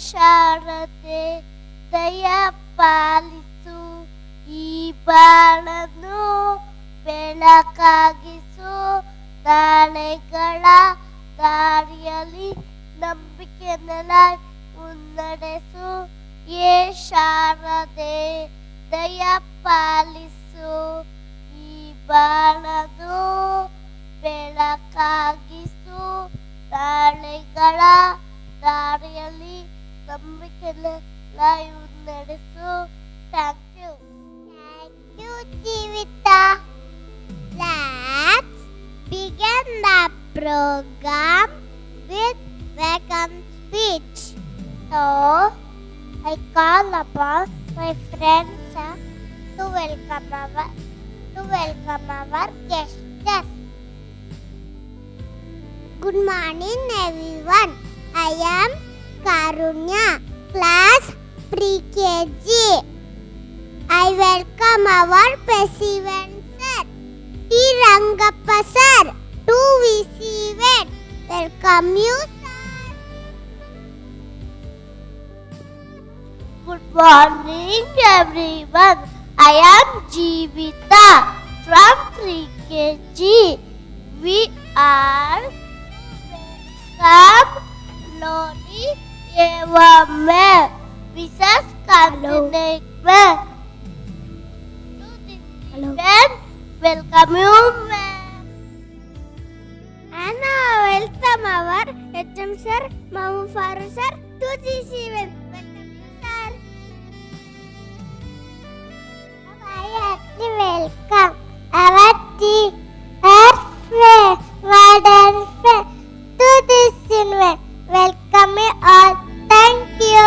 ಶಾರದೆ ದಯ ಪಾಲಿಸು, ಈ ಬಾಳನ್ನು ಬೆಳಕಾಗಿಸು, ನಾಳೆಗಳ ದಾರಿಯಲ್ಲಿ ನಂಬಿಕೆ ನೆಲ ಮುನ್ನಡೆಸು. ಏ ಶಾರದೆ ದಯ ಪಾಲಿಸು, ಈ ಬಾಳನ್ನು ಬೆಳಕಾಗಿಸು, ನಾಳೆಗಳ ದಾರಿಯಲ್ಲಿ ನಂಬಿಕೆ ನೆಲ ಮುನ್ನಡೆಸು. Thank you. Thank you Jeevitha. Let's begin the program with welcome speech. So, I call upon my friends to welcome our guests. Good morning, everyone. I am Karunya, class pre-KG. I welcome our president, sir, T. Rangappa sir, to VC event. Welcome you, sir. Good morning, everyone. I am Jeevita from 3KG. We are welcome Lodi Evame Visas Continent. Hello. Welcome you, ma'am. And now welcome our HM sir, Mamu Faru sir, to this event. Welcome you, sir. I welcome our teacher, warden to this event. Welcome you all. Thank you.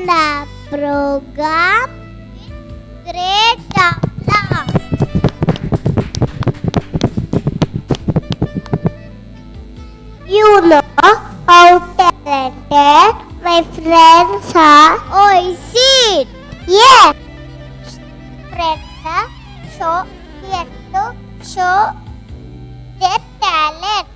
The program with great applause. You know how talented my friends are. Oh, is it? Yes. Friends show here to show their talent.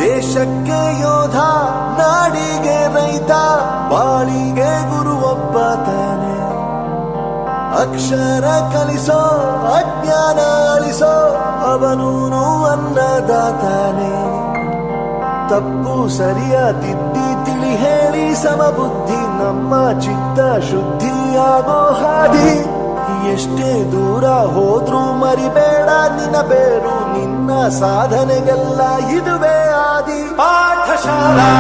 ದೇಶಕ್ಕೆ ಯೋಧ, ನಾಡಿಗೆ ರೈತ, ಬಾಳಿಗೆ ಗುರು ಒಬ್ಬ ತಾನೆ. ಅಕ್ಷರ ಕಲಿಸೋ ಅಜ್ಞಾನ ಅಳಿಸೋ ಅವನೂನು ಅನ್ನದಾತಾನೆ. ತಪ್ಪು ಸರಿಯ ತಿದ್ದಿ ತಿಳಿ ಹೇಳಿ ಸಮಬುದ್ಧಿ ನಮ್ಮ ಚಿತ್ತ ಶುದ್ಧಿಯಾಗೋ ಹಾದಿ. ಎಷ್ಟೇ ದೂರ ಹೋದ್ರೂ ಮರಿಬೇಡ ನಿನ್ನ ಬೇರು, ನಿನ್ನ ಸಾಧನೆಗೆಲ್ಲ ಇದುವೇ ಆದಿ. ಪಾಠಶಾಲಾ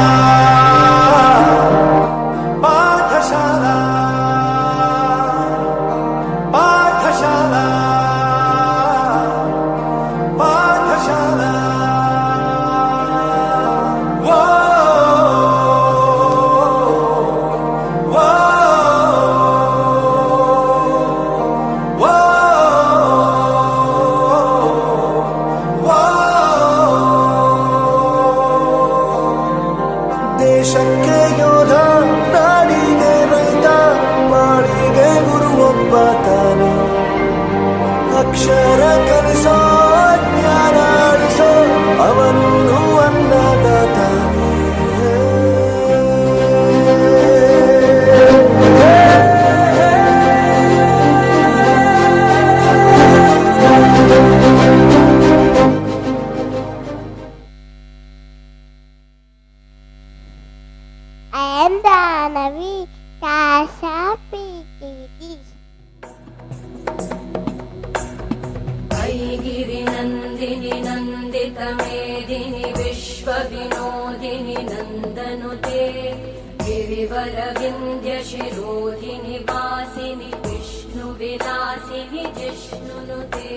ಪಾಠಶಾಲಾ ಪಾಠಶಾಲಾ ಪಾಠಶಾಲಾ. ದೇಶಕ್ಕೆ ಯೋಧ, ನಾಡಿಗೆ ರೈತ, ಮಾಡಿಗೆ ಗುರು ಒಬ್ಬ ತಾನೆ. ಅಕ್ಷರ ಕಲಿಸೋ ಜ್ಞಾನ ಅಳಿಸೋ ಅವನು ಅನ್ನದಾತಾನೆ. I am Danavi Tasha PTT. ऐगिरि नन्दिनि नन्दित मेदिनि विश्व विनोदिनि नन्दनुते. गिरिवर विन्ध्य शिरोधिनि वासिनि विष्णु विलासिनि जिष्णुनुते.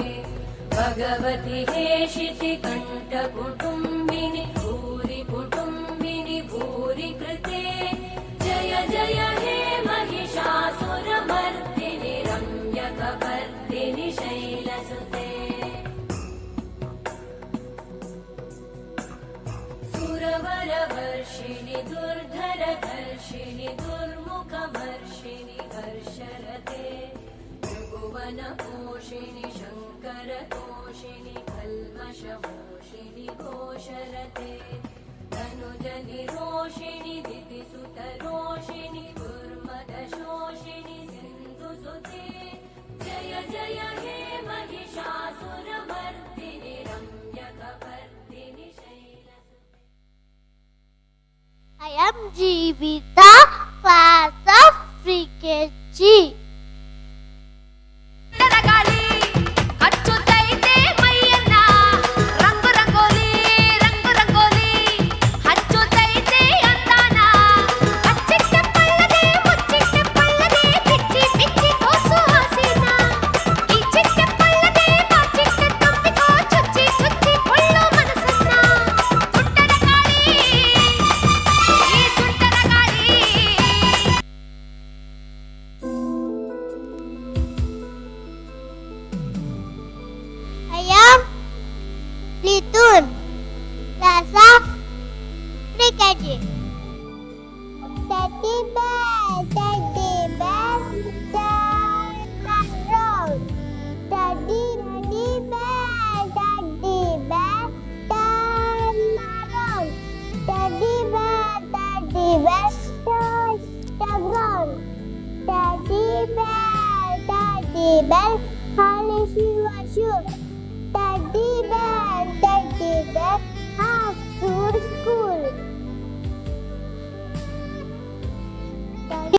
भगवति हेशिति कण्ठ कुटुम्बिनि भूरि कुटुम्बिनि भूरि कृते. जय जय हे महिषासुरमर्दिनि रम्यकपर्दिनि शैलसुते. सुरवरवर्षिणि दुर्धरधर्षिणि दुर्मुखमर्षिणि हर्षरते. त्रिभुवनपोषिणि शङ्करतोषिणि कल्मषमोषिणि घोषरते. तनुजनिरोषिणि दितिसुतरोषिणि दुर्मदशोषिणि सिन्धुसुते. जय जय हे Mahishasuramardini रम्यकपर्दिनि शैलसुते. I am Jeevita, class of PKG. ಗಾಳಿ ಹಚ್ಚುತ್ತೈತೆ ಮೈಯನ್ನ, ರಂಗು ರಂಗೋಲಿ ರಂಗು ರಂಗೋಲಿ ಹಚ್ಚುತ್ತೈತೆ ಅಂದಾನ. ಅಚ್ಚಿಟ್ಟ ಪಳ್ಳದೆ ಮುಚ್ಚಿಟ್ಟ ಪಳ್ಳದೆ ಬಿಚ್ಚಿ ಬಿಚ್ಚಿ ತೋರ್ಸು ಹಾಸಿನ. ಈ ಚಿಟ್ಟ ಪಳ್ಳದೆ ಬಾಚಿಟ್ಟ ತುಂಬಿಕೋ ಚುಚ್ಚಿ ಚುಚ್ಚಿ ಕೊಳ್ಳೋ ಮನಸ್ಸನ್ನ. ಸುಂಟರ ಗಾಳಿ ಈ ಸುಂಟರ ಗಾಳಿ. I am Litun, class of PKG. Teddy bear, turn around. Teddy bear, turn around. Teddy bear, touch the ground. Teddy bear, polish your shoes.